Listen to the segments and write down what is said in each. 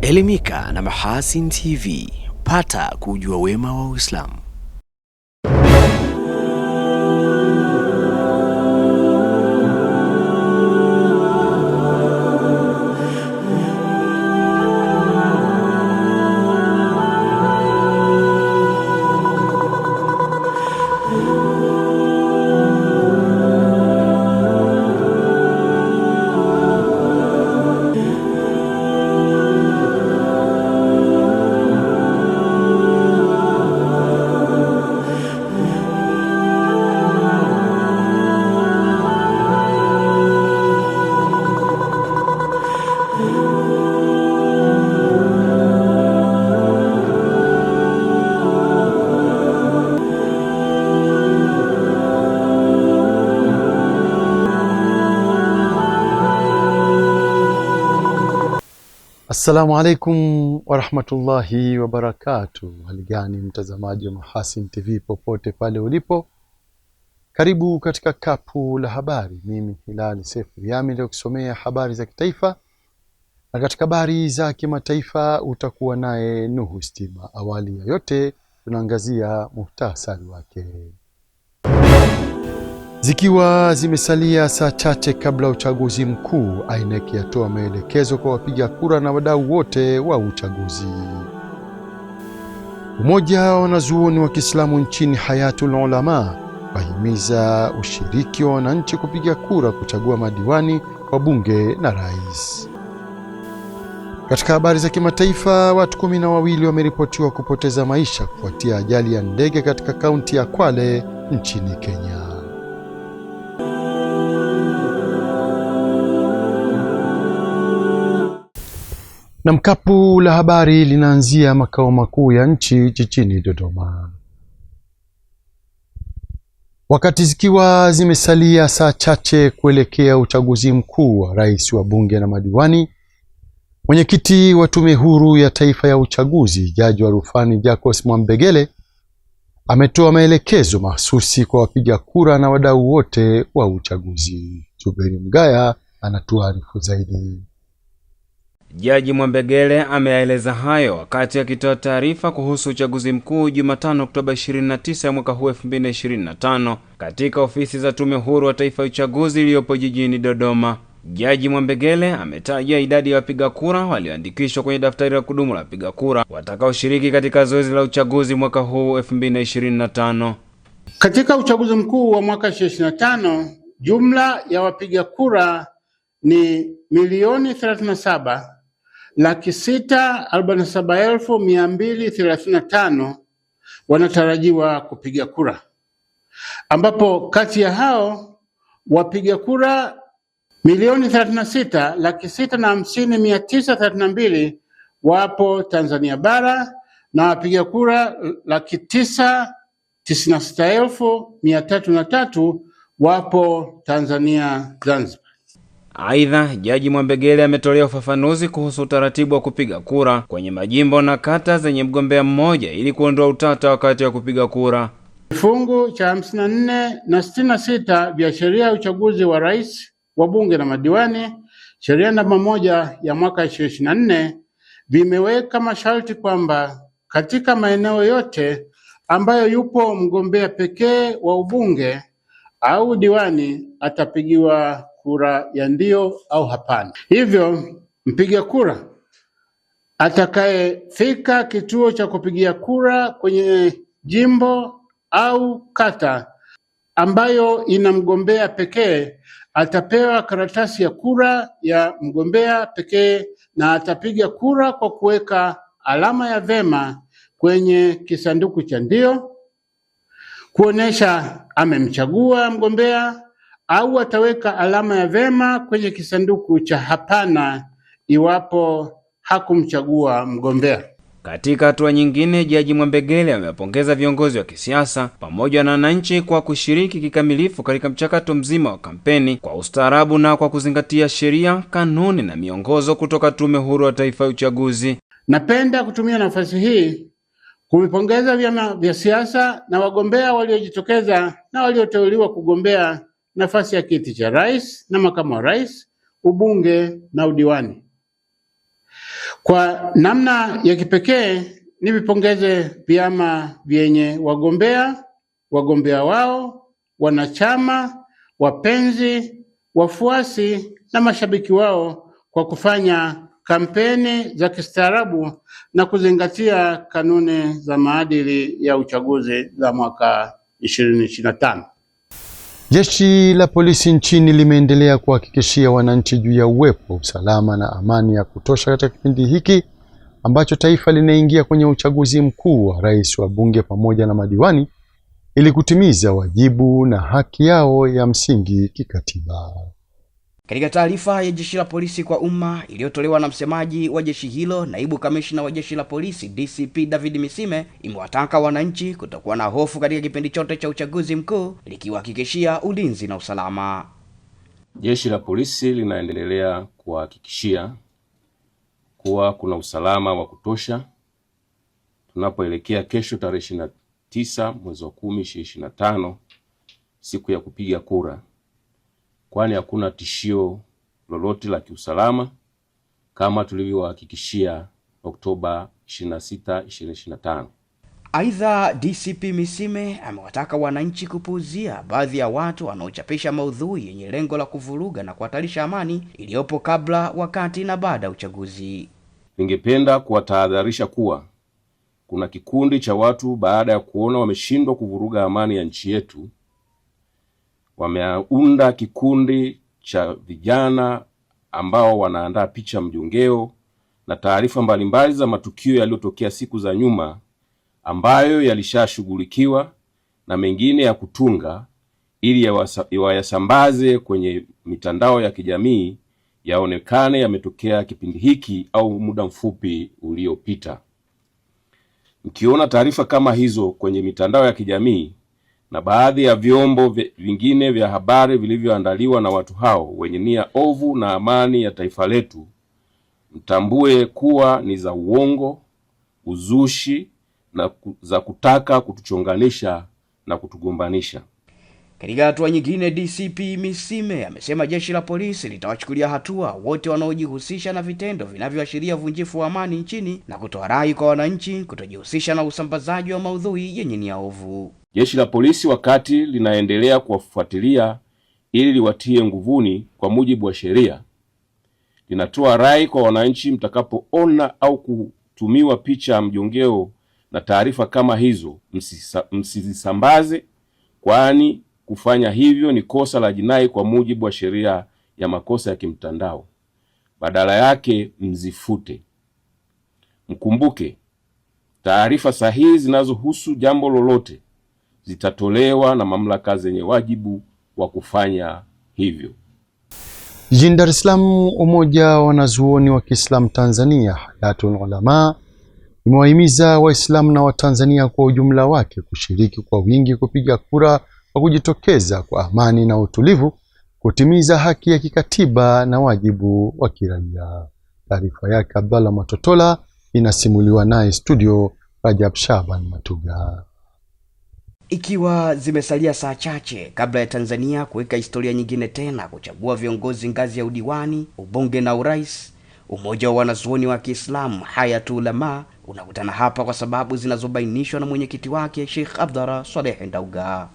Elimika na Mahasin TV, pata kujua wema wa Uislamu. Assalamu alaikum warahmatullahi wabarakatuh. Hali gani mtazamaji wa Mahasin TV popote pale ulipo? Karibu katika kapu la habari. Mimi Hilal Seif Riyami leo kusomea habari za kitaifa, na katika habari za kimataifa utakuwa naye Nuhu Stima. Awali ya yote tunaangazia muhtasari wake. Zikiwa zimesalia saa chache kabla uchaguzi mkuu, INEC yatoa maelekezo kwa wapiga kura na wadau wote wa uchaguzi. Umoja wa wanazuoni wa Kiislamu nchini Hayatul Ulama wahimiza ushiriki wa wananchi kupiga kura kuchagua madiwani wa bunge na rais. Katika habari za kimataifa, watu 12 wameripotiwa kupoteza maisha kufuatia ajali ya ndege katika kaunti ya Kwale nchini Kenya. Na mkapu la habari linaanzia makao makuu ya nchi jijini Dodoma. Wakati zikiwa zimesalia saa chache kuelekea uchaguzi mkuu wa rais, wa bunge na madiwani, mwenyekiti wa Tume Huru ya Taifa ya Uchaguzi, Jaji wa Rufani Jacques Mwambegele ametoa maelekezo mahsusi kwa wapiga kura na wadau wote wa uchaguzi. Zuberi Mgaya anatuarifu zaidi. Jaji Mwambegele ameeleza hayo wakati akitoa taarifa kuhusu uchaguzi mkuu Jumatano Oktoba 29 mwaka huu 2025 katika ofisi za Tume Huru ya Taifa ya Uchaguzi iliyopo jijini Dodoma. Jaji Mwambegele ametaja idadi ya wapiga kura walioandikishwa kwenye daftari la kudumu la wapiga kura watakaoshiriki katika zoezi la uchaguzi mwaka huu 2025. Katika uchaguzi mkuu wa mwaka 2025, jumla ya wapiga kura ni 1,647,235 wanatarajiwa kupiga kura, ambapo kati ya hao wapiga kura 1,36,650,932 wapo Tanzania bara na wapiga kura 996,303 wapo Tanzania Zanzibar. Aidha, Jaji Mwambegele ametolea ufafanuzi kuhusu utaratibu wa kupiga kura kwenye majimbo na kata zenye mgombea mmoja ili kuondoa utata wakati wa kupiga kura. Kifungu cha 54 na 66 vya sheria ya uchaguzi wa rais, wa bunge na madiwani, sheria namba 1 ya mwaka 2024, vimeweka masharti kwamba katika maeneo yote ambayo yupo mgombea pekee wa ubunge au diwani atapigiwa kura ya ndio au hapana. Hivyo mpiga kura atakayefika kituo cha kupigia kura kwenye jimbo au kata ambayo ina mgombea pekee atapewa karatasi ya kura ya mgombea pekee na atapiga kura kwa kuweka alama ya vema kwenye kisanduku cha ndio kuonesha amemchagua mgombea, au ataweka alama ya vema kwenye kisanduku cha hapana iwapo hakumchagua mgombea. Katika hatua nyingine, Jaji Mwambegele amewapongeza viongozi wa kisiasa pamoja na wananchi kwa kushiriki kikamilifu katika mchakato mzima wa kampeni kwa ustaarabu na kwa kuzingatia sheria, kanuni na miongozo kutoka Tume Huru ya Taifa ya Uchaguzi. Napenda kutumia nafasi hii kuvipongeza vyama vya siasa na wagombea waliojitokeza na walioteuliwa kugombea nafasi ya kiti cha rais na makamu wa rais, ubunge na udiwani. Kwa namna ya kipekee nivipongeze vyama vyenye wagombea wao, wanachama, wapenzi, wafuasi na mashabiki wao kwa kufanya kampeni za kistaarabu na kuzingatia kanuni za maadili ya uchaguzi za mwaka 2025. Jeshi la polisi nchini limeendelea kuhakikishia wananchi juu ya uwepo, usalama na amani ya kutosha katika kipindi hiki ambacho taifa linaingia kwenye uchaguzi mkuu wa rais, wa bunge pamoja na madiwani ili kutimiza wajibu na haki yao ya msingi kikatiba. Katika taarifa ya jeshi la polisi kwa umma iliyotolewa na msemaji wa jeshi hilo, naibu kamishna wa jeshi la polisi DCP David Misime imewataka wananchi kutokuwa na hofu katika kipindi chote cha uchaguzi mkuu, likiwahakikishia ulinzi na usalama. Jeshi la polisi linaendelea kuhakikishia kuwa kuna usalama wa kutosha tunapoelekea kesho tarehe 29 mwezi wa 10 2025, siku ya kupiga kura, kwani hakuna tishio lolote la kiusalama kama tulivyohakikishia Oktoba 26, 2025. Aidha, DCP Misime amewataka wananchi kupuuzia baadhi ya watu wanaochapisha maudhui yenye lengo la kuvuruga na kuhatarisha amani iliyopo kabla, wakati na baada ya uchaguzi. Ningependa kuwatahadharisha kuwa kuna kikundi cha watu, baada ya kuona wameshindwa kuvuruga amani ya nchi yetu, wameunda kikundi cha vijana ambao wanaandaa picha mjongeo na taarifa mbalimbali za matukio yaliyotokea siku za nyuma ambayo yalishashughulikiwa na mengine ya kutunga ili yasambaze kwenye mitandao ya kijamii, yaonekane yametokea kipindi hiki au muda mfupi uliopita. Mkiona taarifa kama hizo kwenye mitandao ya kijamii na baadhi ya vyombo vingine vya habari vilivyoandaliwa na watu hao wenye nia ovu na amani ya taifa letu, mtambue kuwa ni za uongo, uzushi na za kutaka kutuchonganisha na kutugombanisha. Katika hatua nyingine, DCP Misime amesema jeshi la polisi litawachukulia hatua wote wanaojihusisha na vitendo vinavyoashiria uvunjifu wa amani nchini na kutoa rai kwa wananchi kutojihusisha na usambazaji wa maudhui yenye nia ovu. Jeshi la polisi, wakati linaendelea kuwafuatilia ili liwatie nguvuni kwa mujibu wa sheria, linatoa rai kwa wananchi, mtakapoona au kutumiwa picha mjongeo na taarifa kama hizo, msizisambaze, kwani kufanya hivyo ni kosa la jinai kwa mujibu wa sheria ya makosa ya kimtandao. Badala yake mzifute. Mkumbuke, taarifa sahihi zinazohusu jambo lolote zitatolewa na mamlaka zenye wajibu wa kufanya hivyo. Jijini Dar es Salaam, umoja wa wanazuoni wa Kiislamu Tanzania Hayatul Ulama imewahimiza Waislamu na Watanzania kwa ujumla wake kushiriki kwa wingi kupiga kura kwa kujitokeza kwa amani na utulivu kutimiza haki ya kikatiba na wajibu wa kiraia. Taarifa yake Abdalla Matotola inasimuliwa naye studio Rajab Shaban Matuga. Ikiwa zimesalia saa chache kabla ya Tanzania kuweka historia nyingine tena kuchagua viongozi ngazi ya udiwani, ubunge na urais, umoja wa wanazuoni wa Kiislamu Hayatul Ulama unakutana hapa kwa sababu zinazobainishwa na mwenyekiti wake Sheikh Abdallah Saleh Ndauga.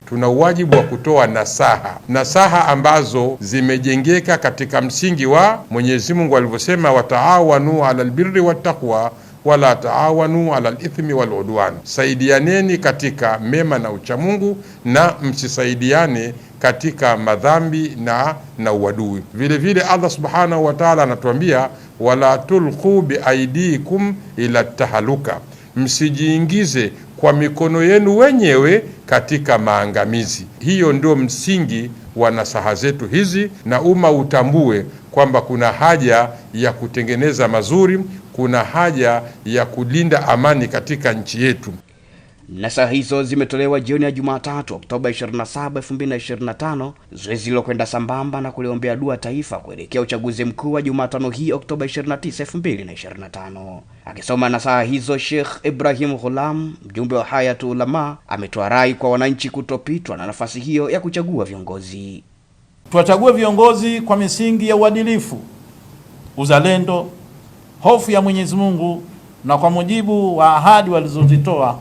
Tuna wajibu wa kutoa nasaha ambazo zimejengeka katika msingi wa Mwenyezi Mungu alivyosema, wataawanu alal birri wattaqwa wala taawanu alal ithmi wal udwan, saidianeni katika mema na uchamungu na msisaidiane katika madhambi na uadui. Vile vile Allah subhanahu wa ta'ala anatuambia, wala tulqu biaidikum ila tahaluka, msijiingize kwa mikono yenu wenyewe katika maangamizi. Hiyo ndio msingi wa nasaha zetu hizi, na umma utambue kwamba kuna haja ya kutengeneza mazuri, kuna haja ya kulinda amani katika nchi yetu. Nasaha hizo zimetolewa jioni ya Jumatatu Oktoba 27, 2025, zoezi lilokwenda sambamba na kuliombea dua taifa kuelekea uchaguzi mkuu wa Jumatano hii Oktoba 29, 2025. Akisoma nasaha hizo, Sheikh Ibrahim Ghulam, mjumbe wa Hayatul Ulama, ametoa rai kwa wananchi kutopitwa na nafasi hiyo ya kuchagua viongozi. Tuwachague viongozi kwa misingi ya uadilifu, uzalendo hofu ya Mwenyezi Mungu na kwa mujibu wa ahadi walizozitoa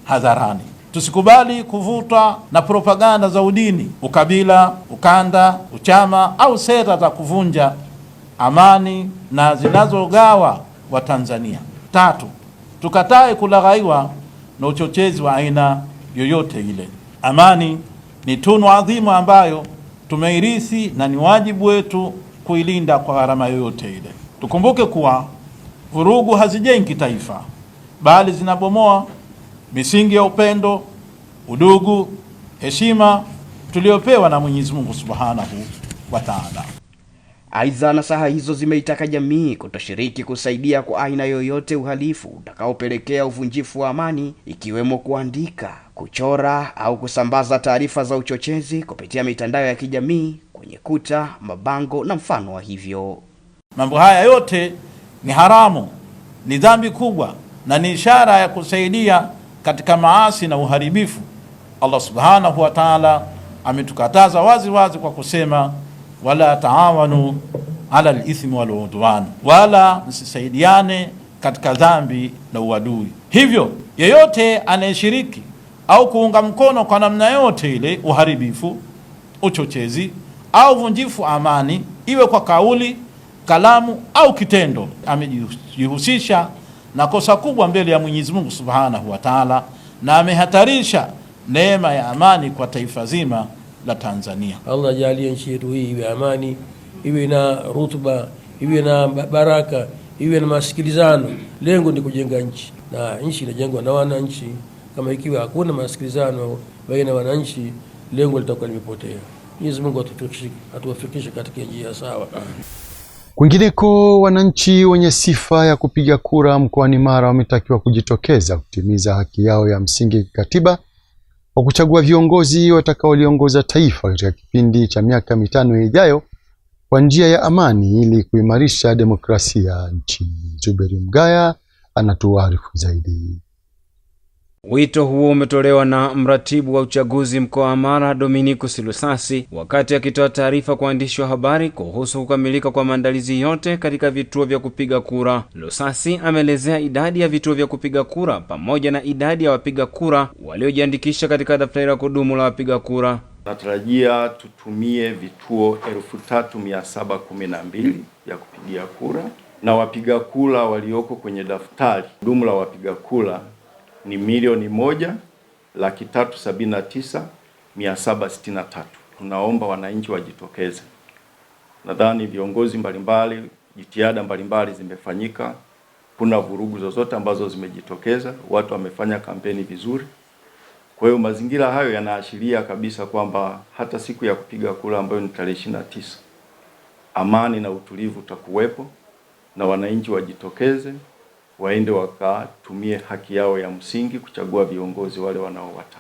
hadharani. Tusikubali kuvutwa na propaganda za udini, ukabila, ukanda, uchama au sera za kuvunja amani na zinazogawa wa Tanzania. 3, tukatae kulaghaiwa na uchochezi wa aina yoyote ile. Amani ni tunu adhimu ambayo tumeirithi na ni wajibu wetu kuilinda kwa gharama yoyote ile. Tukumbuke kuwa vurugu hazijengi taifa, bali zinabomoa misingi ya upendo, udugu, heshima tuliopewa na Mwenyezi Mungu Subhanahu wa Ta'ala. Aidha, nasaha hizo zimeitaka jamii kutoshiriki kusaidia kwa aina yoyote uhalifu utakaopelekea uvunjifu wa amani, ikiwemo kuandika, kuchora au kusambaza taarifa za uchochezi kupitia mitandao ya kijamii, kwenye kuta, mabango na mfano wa hivyo. Mambo haya yote ni haramu, ni dhambi kubwa na ni ishara ya kusaidia katika maasi na uharibifu. Allah Subhanahu wa Ta'ala ametukataza wazi wazi kwa kusema, wala taawanu ala al-ithmi wal udwan, wala msisaidiane katika dhambi na uadui. Hivyo yeyote anayeshiriki au kuunga mkono kwa namna yote ile uharibifu, uchochezi au vunjifu amani, iwe kwa kauli, kalamu au kitendo, amejihusisha na kosa kubwa mbele ya Mwenyezi Mungu Subhanahu wa Ta'ala na amehatarisha neema ya amani kwa taifa zima la Tanzania. Allah ajalie nchi yetu hii iwe amani, iwe na rutuba, iwe na baraka, iwe na masikilizano. Lengo ni kujenga nchi, na nchi inajengwa na wananchi. Kama ikiwa hakuna masikilizano baina ya wananchi, lengo litakuwa limepotea. Mwenyezi Mungu atuwafikishe katika njia sawa. Kwingineko, wananchi wenye sifa ya kupiga kura mkoani Mara wametakiwa kujitokeza kutimiza haki yao ya msingi kikatiba kwa kuchagua viongozi watakaoliongoza taifa katika kipindi cha miaka 5 ijayo kwa njia ya amani ili kuimarisha demokrasia nchini. Zuberi Mgaya anatuarifu zaidi. Wito huo umetolewa na mratibu wa uchaguzi mkoa wa Mara, Dominikus Lusasi, wakati akitoa taarifa kwa waandishi wa habari kuhusu kukamilika kwa maandalizi yote katika vituo vya kupiga kura. Lusasi ameelezea idadi ya vituo vya kupiga kura pamoja na idadi ya wapiga kura waliojiandikisha katika daftari la kudumu la wapiga kura. Natarajia tutumie vituo 3712 vya kupigia kura, na wapiga kura walioko kwenye daftari kudumu la wapiga kura ni 1,379,763. Tunaomba wananchi wajitokeze. Nadhani viongozi mbalimbali, jitihada mbalimbali zimefanyika. Kuna vurugu zozote ambazo zimejitokeza, watu wamefanya kampeni vizuri. Kwa hiyo mazingira hayo yanaashiria kabisa kwamba hata siku ya kupiga kura ambayo ni tarehe 29, amani na utulivu utakuwepo, na wananchi wajitokeze, waende wakatumie haki yao ya msingi kuchagua viongozi wale wanaowataka.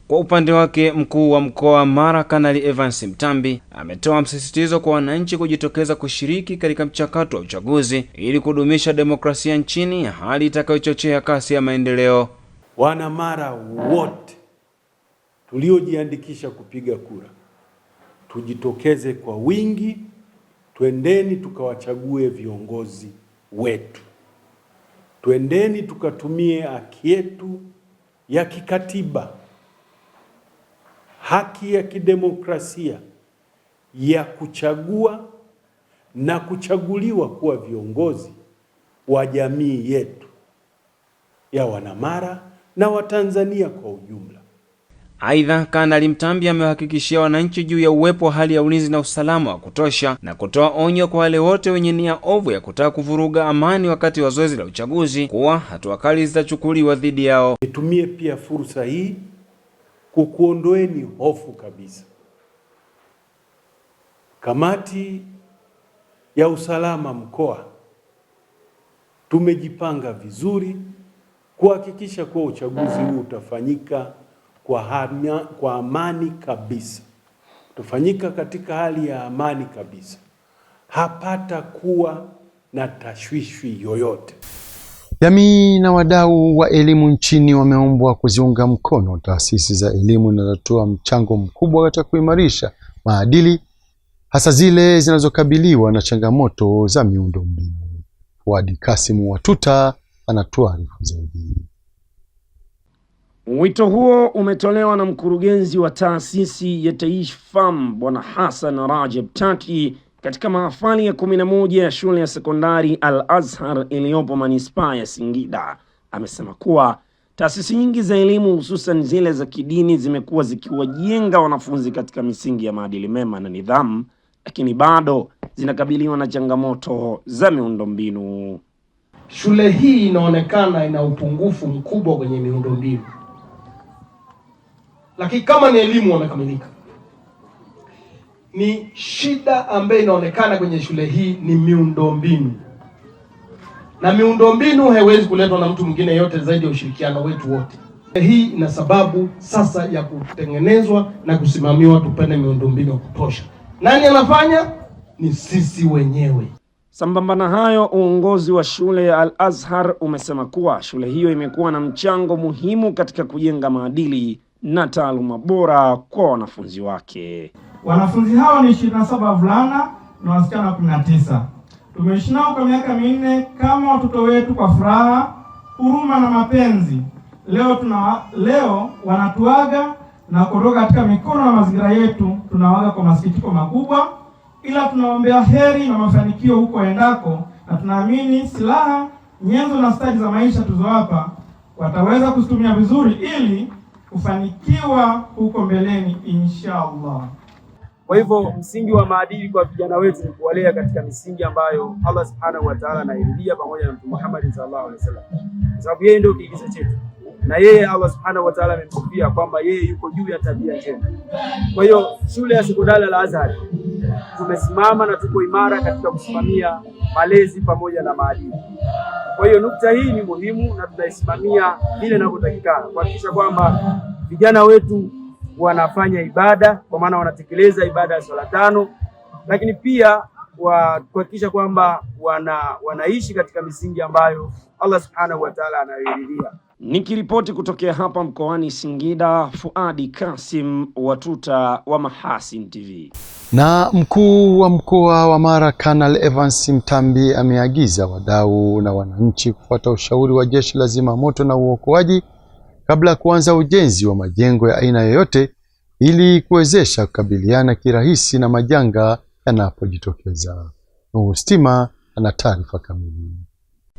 Kwa upande wake, mkuu wa mkoa wa Mara Kanali Evans Mtambi ametoa msisitizo kwa wananchi kujitokeza kushiriki katika mchakato wa uchaguzi ili kudumisha demokrasia nchini, hali itakayochochea kasi ya maendeleo. Wana Mara wote tuliojiandikisha kupiga kura, tujitokeze kwa wingi, twendeni tukawachague viongozi wetu. Twendeni tukatumie haki yetu ya kikatiba, haki ya kidemokrasia ya kuchagua na kuchaguliwa kuwa viongozi wa jamii yetu ya Wanamara na Watanzania kwa ujumla. Aidha, Kanali Mtambi amewahakikishia wananchi juu ya uwepo wa hali ya ulinzi na usalama wa kutosha na kutoa onyo kwa wale wote wenye nia ovu ya kutaka kuvuruga amani wakati wa zoezi la uchaguzi kuwa hatua kali zitachukuliwa dhidi yao. Nitumie pia fursa hii kukuondoeni hofu kabisa. Kamati ya usalama mkoa tumejipanga vizuri kuhakikisha kuwa uchaguzi huu utafanyika kwa amani kabisa. Utafanyika katika hali ya amani kabisa. Hapata kuwa na tashwishwi yoyote. Jamii na wadau wa elimu nchini wameombwa kuziunga mkono taasisi za elimu zinazotoa mchango mkubwa katika kuimarisha maadili, hasa zile zinazokabiliwa na changamoto za miundombinu. Fuadi Kasimu Watuta anatuarifu zaidi. Wito huo umetolewa na mkurugenzi wa taasisi ya Taifam Bwana Hassan Rajab Taki katika mahafali ya 11 ya shule ya sekondari Al-Azhar iliyopo manispaa ya Singida. Amesema kuwa taasisi nyingi za elimu hususan zile za kidini zimekuwa zikiwajenga wanafunzi katika misingi ya maadili mema na nidhamu, lakini bado zinakabiliwa na changamoto za miundombinu. Shule hii inaonekana ina upungufu mkubwa kwenye miundombinu, lakini kama ni elimu wamekamilika. Ni shida ambayo inaonekana kwenye shule hii ni miundombinu, na miundombinu haiwezi kuletwa na mtu mwingine yote zaidi ya ushirikiano wetu wote. Hii ina sababu sasa ya kutengenezwa na kusimamiwa, tupende miundombinu ya kutosha. Nani anafanya? Ni sisi wenyewe. Sambamba na hayo, uongozi wa shule ya Al-Azhar umesema kuwa shule hiyo imekuwa na mchango muhimu katika kujenga maadili na taaluma bora kwa wanafunzi wake. Wanafunzi hao ni 27 wavulana na wasichana 19. Tumeishi nao kwa miaka 4 kama watoto wetu kwa furaha, huruma na mapenzi. Leo wanatuaga na kuondoka katika mikono na mazingira yetu. Tunawaga kwa masikitiko makubwa, ila tunaombea heri na mafanikio huko endako, na tunaamini silaha, nyenzo na stadi za maisha tuzowapa wataweza kuzitumia vizuri ili kufanikiwa huko mbeleni inshallah. Kwa hivyo msingi wa maadili kwa vijana wetu ni kuwalea katika misingi ambayo Allah Subhanahu wa Ta'ala anairidhia pamoja na Mtume Muhammad sallallahu alaihi wasallam. Kwa sababu yeye ndio kiigizo chetu. Na yeye Allah Subhanahu wa Ta'ala amemsifia kwamba yeye yuko juu ya tabia njema. Kwa hiyo shule ya sekondari Al-Azhar tumesimama na tuko imara katika kusimamia malezi pamoja na maadili. Kwa hiyo nukta hii ni muhimu na tunaisimamia vile inavyotakikana kuhakikisha kwamba vijana wetu wanafanya ibada, kwa maana wanatekeleza ibada ya swala 5, lakini pia kuhakikisha kwamba wanaishi katika misingi ambayo Allah Subhanahu wa Ta'ala anayoiridhia. Nikiripoti kutokea hapa mkoani Singida, Fuadi Kasim Watuta wa Mahasin TV. Na mkuu wa mkoa wa Mara Kanali Evans Mtambi ameagiza wadau na wananchi kufuata ushauri wa Jeshi la Zimamoto na Uokoaji kabla ya kuanza ujenzi wa majengo ya aina yoyote ili kuwezesha kukabiliana kirahisi na majanga yanapojitokeza. Stima ana taarifa kamili.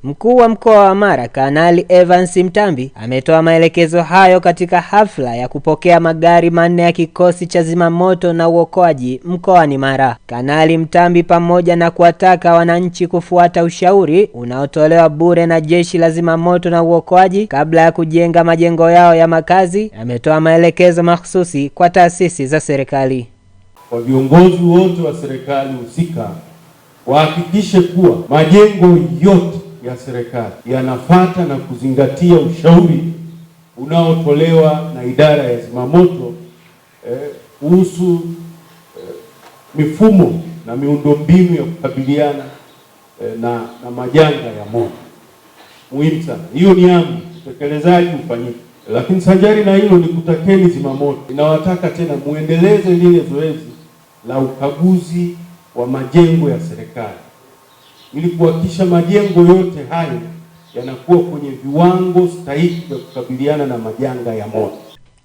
Mkuu wa mkoa wa Mara Kanali Evans Mtambi ametoa maelekezo hayo katika hafla ya kupokea magari 4 ya kikosi cha zimamoto na uokoaji mkoani Mara. Kanali Mtambi, pamoja na kuwataka wananchi kufuata ushauri unaotolewa bure na Jeshi la Zimamoto na Uokoaji kabla ya kujenga majengo yao ya makazi, ametoa maelekezo mahsusi kwa taasisi za serikali. Kwa viongozi wote wa serikali husika wahakikishe kuwa majengo yote ya serikali yanafuata na kuzingatia ushauri unaotolewa na idara ya zimamoto kuhusu mifumo na miundombinu ya kukabiliana na majanga ya moto. Muhimu sana. Hiyo ni amri, utekelezaji ufanyike. Lakini sanjari na hilo ni kutakeni zimamoto, inawataka tena muendeleze lile zoezi la ukaguzi wa majengo ya serikali ili kuhakikisha majengo yote hayo yanakuwa kwenye viwango stahiki vya kukabiliana na majanga ya moto.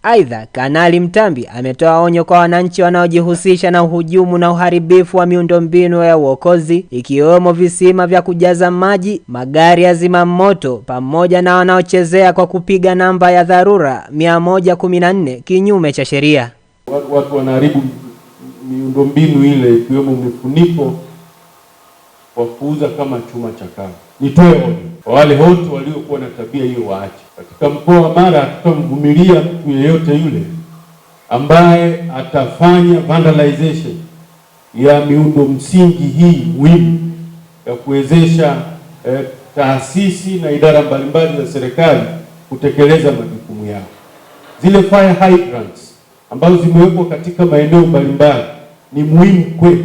Aidha, Kanali Mtambi ametoa onyo kwa wananchi wanaojihusisha na uhujumu na uharibifu wa miundombinu ya uokozi, ikiwemo visima vya kujaza maji, magari ya zimamoto, pamoja na wanaochezea kwa kupiga namba ya dharura 114 kinyume cha sheria. Watu wanaharibu miundombinu ile, ikiwemo mifuniko wa kuuza kama chuma chakavu. Nitoe onyo kwa wale wote waliokuwa na tabia hiyo waache. Katika mkoa wa Mara tutamvumilia mtu yeyote yule ambaye atafanya vandalization ya miundo msingi hii muhimu ya kuwezesha taasisi na idara mbalimbali za serikali kutekeleza majukumu yao. Zile fire hydrants ambazo zimewekwa katika maeneo mbalimbali ni muhimu kwetu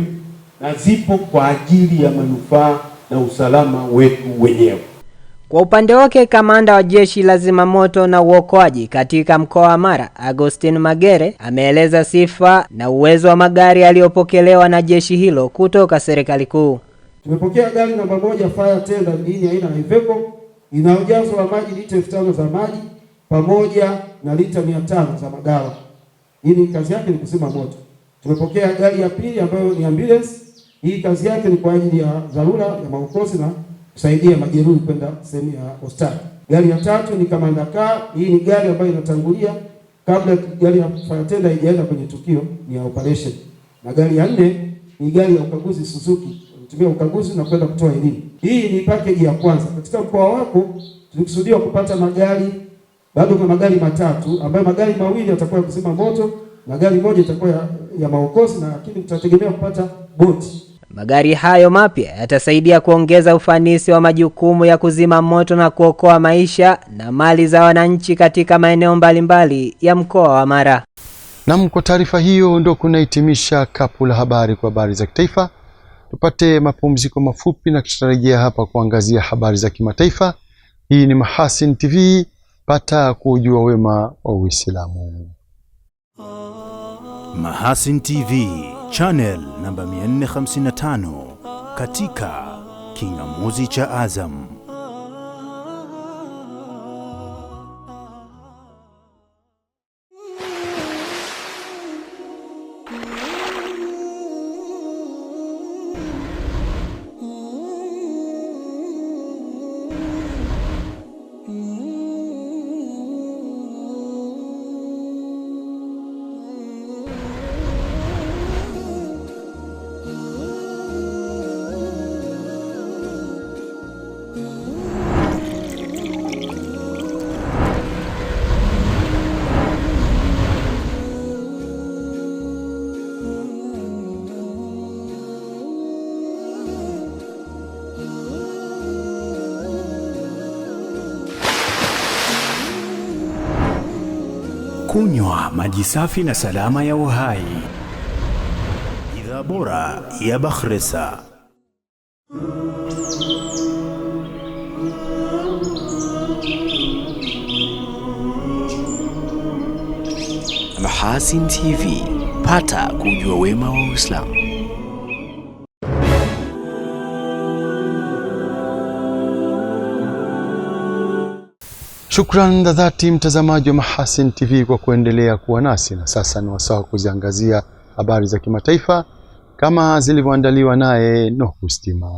na zipo kwa ajili ya manufaa na usalama wetu wenyewe. Kwa upande wake, kamanda wa Jeshi la Zimamoto na Uokoaji katika mkoa wa Mara, Agustin Magere, ameeleza sifa na uwezo wa magari yaliyopokelewa na jeshi hilo kutoka serikali kuu. Tumepokea gari namba 1 fire tender, hii ni aina ya Iveco, ina ujazo wa maji lita 5,000 za maji pamoja na lita 500 za madawa. Hii ni kazi yake ni kuzima moto. Tumepokea gari ya pili ambayo ni ambulance. Hii kazi yake ni kwa ajili ya dharura ya maokozi na kusaidia majeruhi kwenda sehemu ya hospitali. Gari ya tatu ni Commander Car. Hii ni gari ambayo inatangulia kabla gari ya fire tender haijaenda kwenye tukio, ni ya operation. Na gari ya 4 ni gari ya ukaguzi Suzuki. Tunatumia ukaguzi na kwenda kutoa elimu. Hii ni package ya kwanza. Katika mkoa wako tulikusudia kupata magari, bado kuna magari matatu ambayo magari mawili yatakuwa ya kuzima moto na gari moja itakuwa ya maokozi, na lakini tutategemea kupata boti. Magari hayo mapya yatasaidia kuongeza ufanisi wa majukumu ya kuzima moto na kuokoa maisha na mali za wananchi katika maeneo mbalimbali ya mkoa wa Mara. Na kwa taarifa hiyo ndo kunahitimisha kapu la habari kwa habari za kitaifa. Tupate mapumziko mafupi na tutarejea hapa kuangazia habari za kimataifa. Hii ni Mahasin TV, pata kujua wema wa Uislamu. Mahasin TV, channel namba 455 katika kingamuzi cha Azam. Kunywa maji safi na salama ya uhai. Bidhaa bora ya Bakhresa. Mahasin TV, pata kujua wema wa Uislamu. Shukran za dhati mtazamaji wa Mahasin TV kwa kuendelea kuwa nasi, na sasa ni wasaa kuziangazia habari za kimataifa kama zilivyoandaliwa naye Nuhu Stima.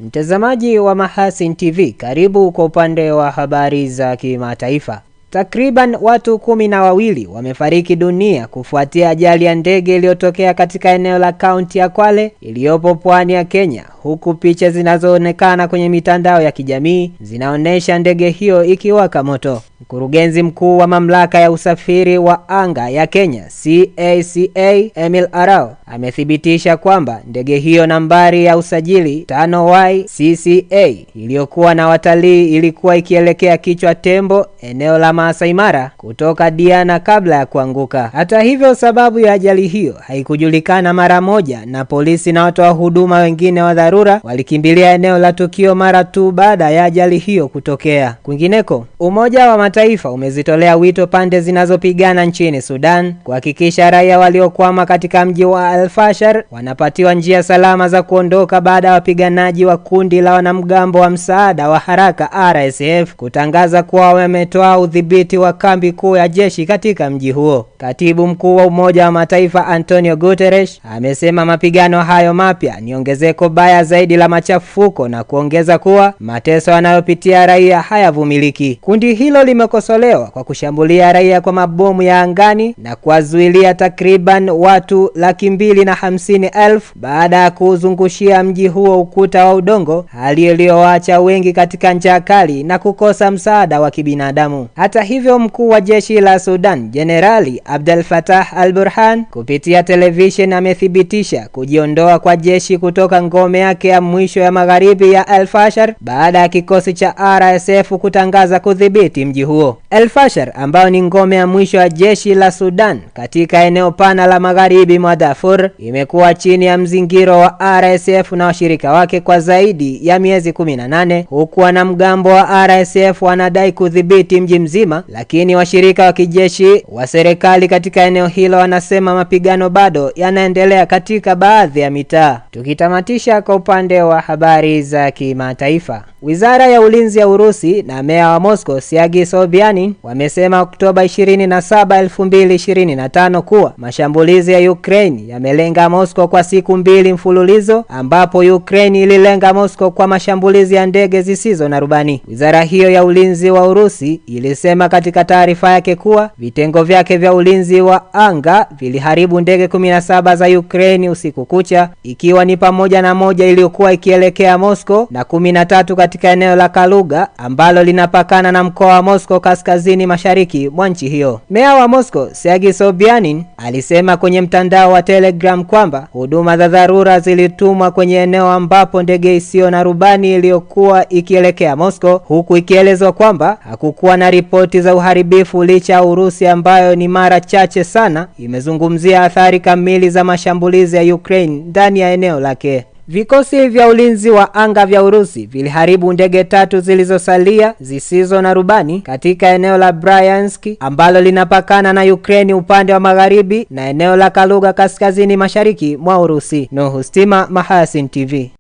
Mtazamaji wa Mahasin TV, karibu kwa upande wa habari za kimataifa. Takriban watu 12 wamefariki dunia kufuatia ajali ya ndege iliyotokea katika eneo la kaunti ya Kwale iliyopo pwani ya Kenya, huku picha zinazoonekana kwenye mitandao ya kijamii zinaonesha ndege hiyo ikiwaka moto. Mkurugenzi mkuu wa mamlaka ya usafiri wa anga ya Kenya CACA Emil Arao amethibitisha kwamba ndege hiyo nambari ya usajili 5YCCA iliyokuwa na watalii ilikuwa ikielekea Kichwa Tembo, eneo la Masai Mara, kutoka Diani kabla ya kuanguka. Hata hivyo, sababu ya ajali hiyo haikujulikana mara moja, na polisi na watoa huduma wengine wa dharura walikimbilia eneo la tukio mara tu baada ya ajali hiyo kutokea. Kwingineko, Umoja wa Mataifa umezitolea wito pande zinazopigana nchini Sudan kuhakikisha raia waliokwama katika mji wa Al-Fashar wanapatiwa njia salama za kuondoka baada ya wapiganaji wa kundi la wanamgambo wa msaada wa haraka RSF kutangaza kuwa wametoa udhibiti wa kambi kuu ya jeshi katika mji huo. Katibu mkuu wa Umoja wa Mataifa Antonio Guterres amesema mapigano hayo mapya ni ongezeko baya zaidi la machafuko, na kuongeza kuwa mateso yanayopitia raia hayavumiliki. Kundi hilo limekosolewa kwa kushambulia raia kwa mabomu ya angani na kuwazuilia takriban watu 250,000 baada ya kuzungushia mji huo ukuta wa udongo, hali iliyoacha wengi katika njaa kali na kukosa msaada wa kibinadamu. Hata hivyo, mkuu wa jeshi la Sudan Jenerali Abdel Fattah al-Burhan kupitia television amethibitisha kujiondoa kwa jeshi kutoka ngome yake ya mwisho ya magharibi ya Al-Fashar baada ya kikosi cha RSF kutangaza kudhibiti mji huo. Al-Fashar, ambao ni ngome ya mwisho ya jeshi la Sudan katika eneo pana la magharibi mwa Darfur, imekuwa chini ya mzingiro wa RSF na washirika wake kwa zaidi ya miezi 18, huku wanamgambo wa RSF wanadai kudhibiti mji mzima, lakini washirika wa kijeshi wa serikali katika eneo hilo wanasema mapigano bado yanaendelea katika baadhi ya mitaa. Tukitamatisha kwa upande wa habari za kimataifa. Wizara ya Ulinzi ya Urusi na meya wa Moscow Sergei Sobyanin wamesema Oktoba 27, 2025 kuwa mashambulizi ya Ukraine yamelenga Moscow kwa siku 2 mfululizo, ambapo Ukraine ililenga Moscow kwa mashambulizi ya ndege zisizo na rubani. Wizara hiyo ya Ulinzi wa Urusi ilisema katika taarifa yake kuwa vitengo vyake vya ulinzi wa anga viliharibu ndege 17 za Ukraine usiku kucha, ikiwa ni pamoja na moja iliyokuwa ikielekea Moscow na 13 katika eneo la Kaluga ambalo linapakana na mkoa wa Moscow kaskazini mashariki mwa nchi hiyo. Meya wa Moscow Sergei Sobyanin alisema kwenye mtandao wa Telegram kwamba huduma za dharura zilitumwa kwenye eneo ambapo ndege isiyo na rubani iliyokuwa ikielekea Moscow, huku ikielezwa kwamba hakukuwa na ripoti za uharibifu, licha Urusi ambayo ni mara chache sana imezungumzia athari kamili za mashambulizi ya Ukraine ndani ya eneo lake. Vikosi vya ulinzi wa anga vya Urusi viliharibu ndege 3 zilizosalia zisizo na rubani katika eneo la Bryansk ambalo linapakana na Ukraine upande wa magharibi na eneo la Kaluga kaskazini mashariki mwa Urusi. Nuhu Stima, Mahasin TV.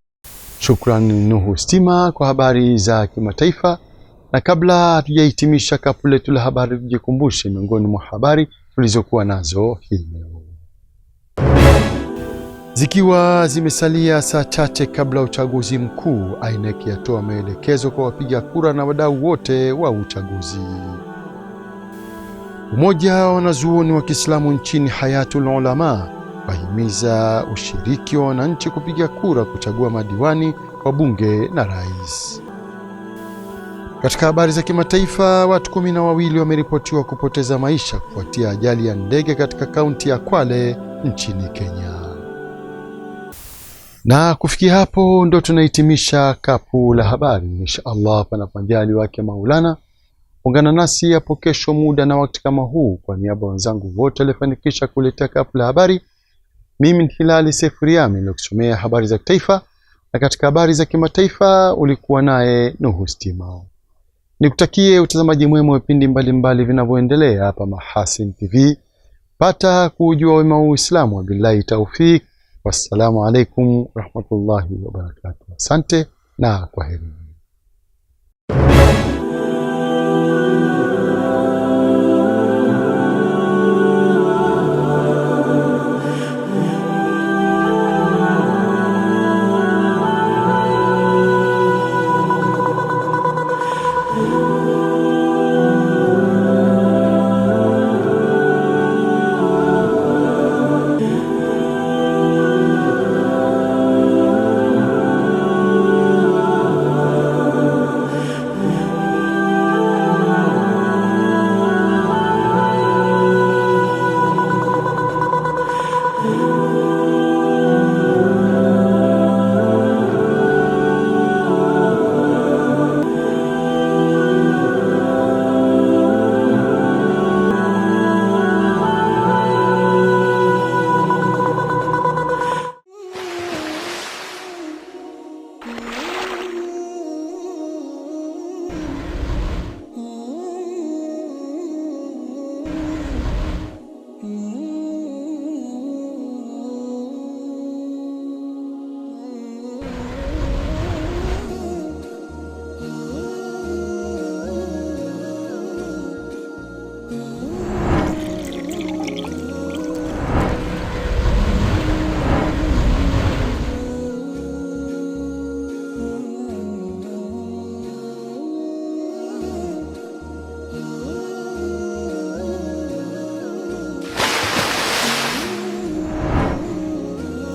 Shukrani Nuhu Stima kwa habari za kimataifa. Na kabla hatujahitimisha kapu letu la habari, tujikumbushe miongoni mwa habari tulizokuwa nazo hii leo. Zikiwa zimesalia saa chache kabla uchaguzi mkuu, INEC yatoa maelekezo kwa wapiga kura na wadau wote wa uchaguzi. Umoja wa wanazuoni wa Kiislamu nchini Hayatul Ulama wahimiza ushiriki wa wananchi kupiga kura kuchagua madiwani, wabunge na rais. Katika habari za kimataifa, watu 12 wameripotiwa kupoteza maisha kufuatia ajali ya ndege katika kaunti ya Kwale nchini Kenya. Na kufikia hapo ndo tunahitimisha kapu la habari. Inshallah panapo majaliwa wake Maulana, ungana nasi hapo kesho muda na wakati kama huu. Kwa niaba ya wenzangu wote walifanikisha kuletea kapu la habari, mimi ni Hilali Sefuriami nilikusomea habari za kitaifa, na katika habari za kimataifa ulikuwa naye Nuhu Stima. Nikutakie utazamaji mwema wa vipindi mbalimbali vinavyoendelea hapa Mahasin TV. Pata kujua wema wa Uislamu. Wabillahi taufik. Wassalamu alaikum rahmatullahi wa barakatuh. Asante na kwaheri.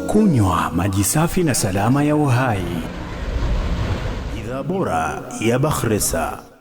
Kunywa maji safi na salama ya uhai. Bidhaa bora ya Bakhresa.